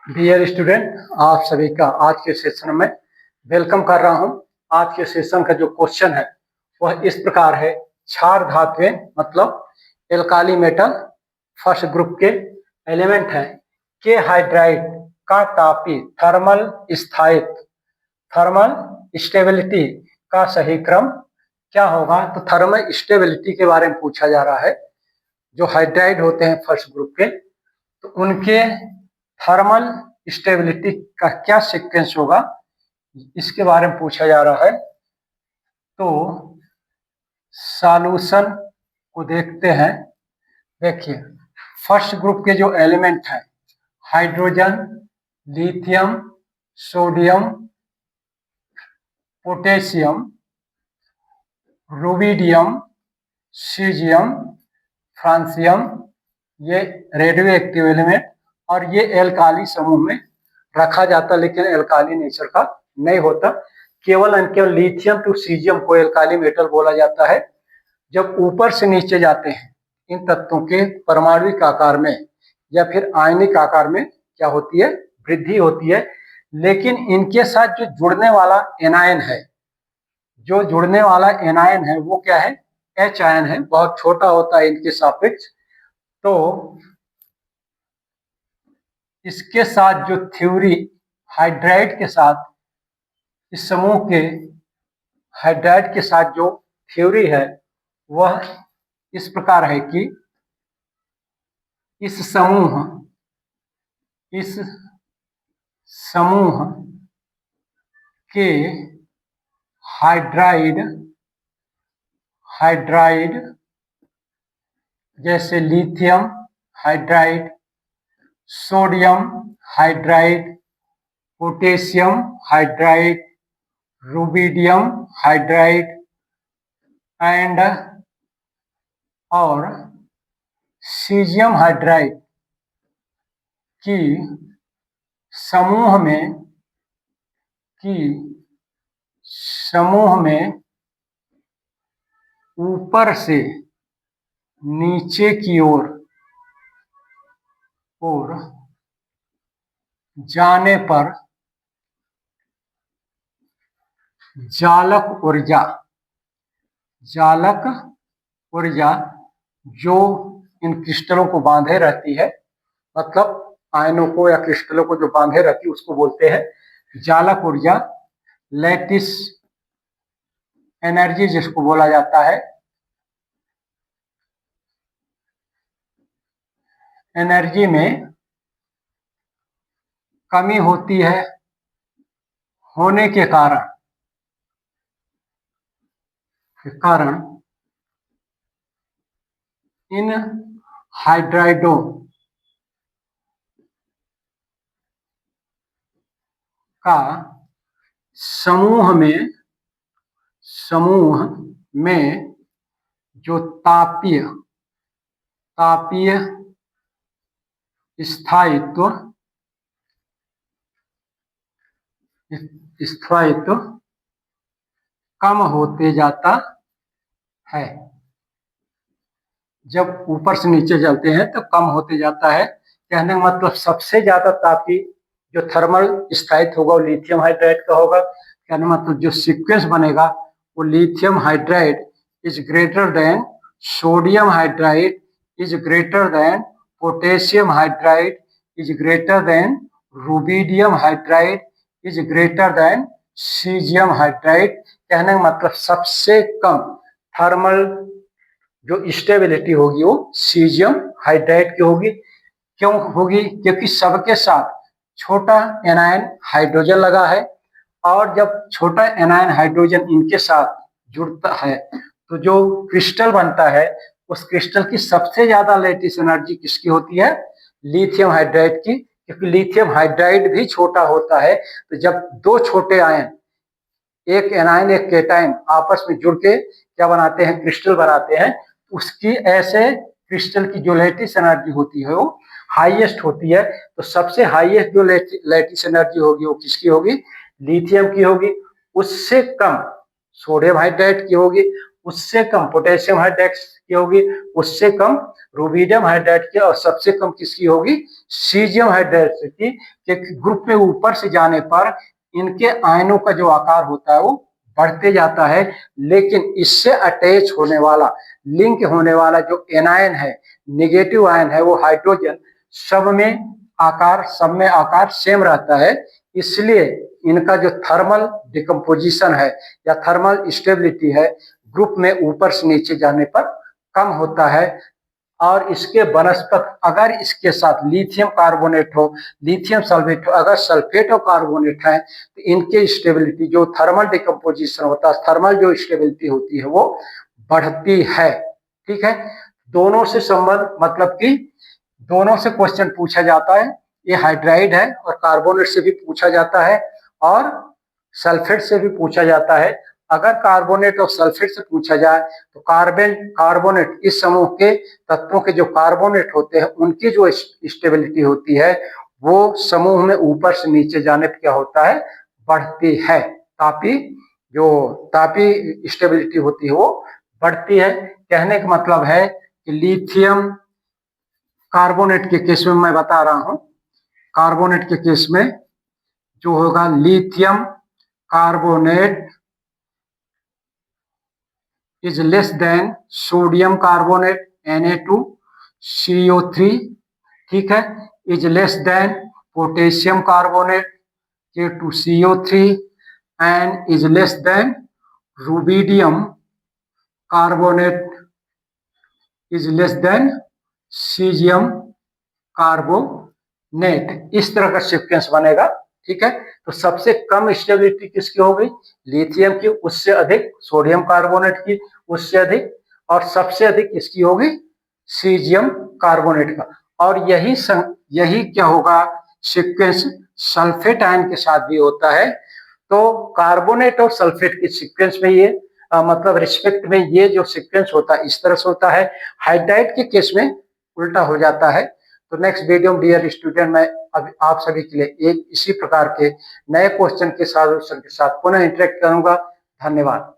Dear student, आप सभी का आज के सेशन में वेलकम कर रहा हूं। आज के सेशन का जो क्वेश्चन है वह इस प्रकार है। क्षार धातुएं मतलब एल्काली मेटल फर्स्ट ग्रुप के एलिमेंट हैं के हाइड्राइड का तापी थर्मल स्थायित्व थर्मल स्टेबिलिटी का सही क्रम क्या होगा। तो थर्मल स्टेबिलिटी के बारे में पूछा जा रहा है। जो हाइड्राइड होते हैं फर्स्ट ग्रुप के, तो उनके थर्मल स्टेबिलिटी का क्या सीक्वेंस होगा, इसके बारे में पूछा जा रहा है। तो सॉल्यूशन को देखते हैं। देखिए, फर्स्ट ग्रुप के जो एलिमेंट हैं hydrogen, lithium, sodium, potassium, rubidium, caesium, francium, ये रेडियो एक्टिव एलिमेंट और ये एल्काली समूह में रखा जाता, लेकिन एल्काली नेचर का नहीं होता। केवल केवल लिथियम टू सीजियम को एल्काली मेटल बोला जाता है। जब ऊपर से नीचे जाते हैं इन तत्वों के परमाणुविक आकार में या फिर आयनिक आकार में क्या होती है, वृद्धि होती है। लेकिन इनके साथ जो जुड़ने वाला एनायन है, जो जुड़ने वाला एनायन है वो क्या है, एच आयन है, बहुत छोटा होता है इनके सापेक्ष। तो इसके साथ जो थ्योरी हाइड्राइड के साथ, इस समूह के हाइड्राइड के साथ जो थ्योरी है वह इस प्रकार है कि इस समूह के हाइड्राइड जैसे lithium hydride, sodium hydride, potassium hydride, rubidium hydride and और सीजियम हाइड्राइड की समूह में ऊपर से नीचे की ओर जाने पर जालक ऊर्जा जो इन क्रिस्टलों को बांधे रहती है, मतलब आयनों को या क्रिस्टलों को जो बांधे रहती है उसको बोलते हैं जालक ऊर्जा, लैटिस एनर्जी जिसको बोला जाता है। एनर्जी में कमी होती है होने के कारण इन हाइड्राइडों का समूह में जो तापीय स्थायित्व कम होते जाता है। जब ऊपर से नीचे चलते हैं तो कम होते जाता है। कहने का मतलब सबसे ज्यादा तापी जो थर्मल स्थायित्व होगा वो लिथियम हाइड्राइड का होगा। कहने मतलब जो सीक्वेंस बनेगा वो lithium hydride is greater than sodium hydride is greater than potassium hydride is greater than rubidium hydride is greater than caesium hydride. कहने का मतलब सबसे कम थर्मल जो स्टेबिलिटी होगी वो सीजियम हाइड्राइड की होगी। क्यों होगी? क्योंकि सबके साथ छोटा एनायन हाइड्रोजन लगा है, और जब छोटा एनायन हाइड्रोजन इनके साथ जुड़ता है तो जो क्रिस्टल बनता है उस क्रिस्टल की सबसे ज्यादा लैटिस एनर्जी किसकी होती है? लिथियम हाइड्राइड की। क्योंकि लिथियम हाइड्राइड भी छोटा होता है, तो जब दो छोटे आयन, एक एनायन एक केटायन, आपस में जुड़ के क्या बनाते हैं? क्रिस्टल बनाते हैं। उसकी ऐसे क्रिस्टल की जो लैटिस एनर्जी होती है वो हाईएस्ट होती है। तो सबसे हाईएस्ट जो लैटिस एनर्जी होगी वो किसकी होगी? लिथियम की होगी। उससे कम सोडियम हाइड्राइड की होगी, उससे कम पोटेशियम हाइड्राइड की होगी, उससे कम रुबिडियम हाइड्राइड की, और सबसे कम किसकी होगी, सीजियम हाइड्राइड की। क्योंकि ग्रुप में ऊपर से जाने पर इनके आयनों का जो आकार होता है वो बढ़ते जाता है, लेकिन इससे अटैच होने वाला, लिंक होने वाला जो एनायन है, नेगेटिव आयन है, वो हाइड्रोजन, सब में आकार सेम रहता है। इसलिए इनका जो थर्मल डिकम्पोजिशन है या थर्मल स्टेबिलिटी है, ग्रुप में ऊपर से नीचे जाने पर कम होता है। और इसके बनस्पत अगर इसके साथ लिथियम कार्बोनेट हो, लिथियम सल्फेट हो, अगर सल्फेट और कार्बोनेट है, तो इनके स्टेबिलिटी जो थर्मल डिकम्पोजिशन होता है, थर्मल जो स्टेबिलिटी होती है वो बढ़ती है। ठीक है, दोनों से संबंध, मतलब कि दोनों से क्वेश्चन पूछा जाता है। ये हाइड्राइड है और कार्बोनेट से भी पूछा जाता है और सल्फेट से भी पूछा जाता है। अगर कार्बोनेट और सल्फेट से पूछा जाए तो कार्बोनेट, इस समूह के तत्वों के जो कार्बोनेट होते हैं उनकी जो स्टेबिलिटी होती है वो समूह में ऊपर से नीचे जाने पर क्या होता है, बढ़ती है। तापी स्टेबिलिटी होती है वो बढ़ती है। कहने का मतलब है कि लिथियम कार्बोनेट के केस में मैं बता रहा हूं, कार्बोनेट के केस में जो होगा, lithium carbonate is less than sodium carbonate Na2CO3, ठीक है, is less than potassium carbonate K2CO3 and is less than rubidium carbonate is less than cesium carbonate. इस तरह का सीक्वेंस बनेगा। ठीक है, तो सबसे कम स्टेबिलिटी किसकी होगी, लिथियम की, उससे अधिक सोडियम कार्बोनेट की, उससे अधिक, और सबसे अधिक किसकी होगी, सीजियम कार्बोनेट का। और यही क्या होगा, सीक्वेंस सल्फेट आयन के साथ भी होता है। तो कार्बोनेट और सल्फेट के सीक्वेंस में ये मतलब रिस्पेक्ट में ये जो सीक्वेंस होता है इस तरह से होता है। हाइड्राइड के केस में उल्टा हो जाता है। तो नेक्स्ट वीडियो में डियर स्टूडेंट, मैं अभी आप सभी के लिए एक इसी प्रकार के नए क्वेश्चन के साथ पुनः इंटरेक्ट करूंगा। धन्यवाद।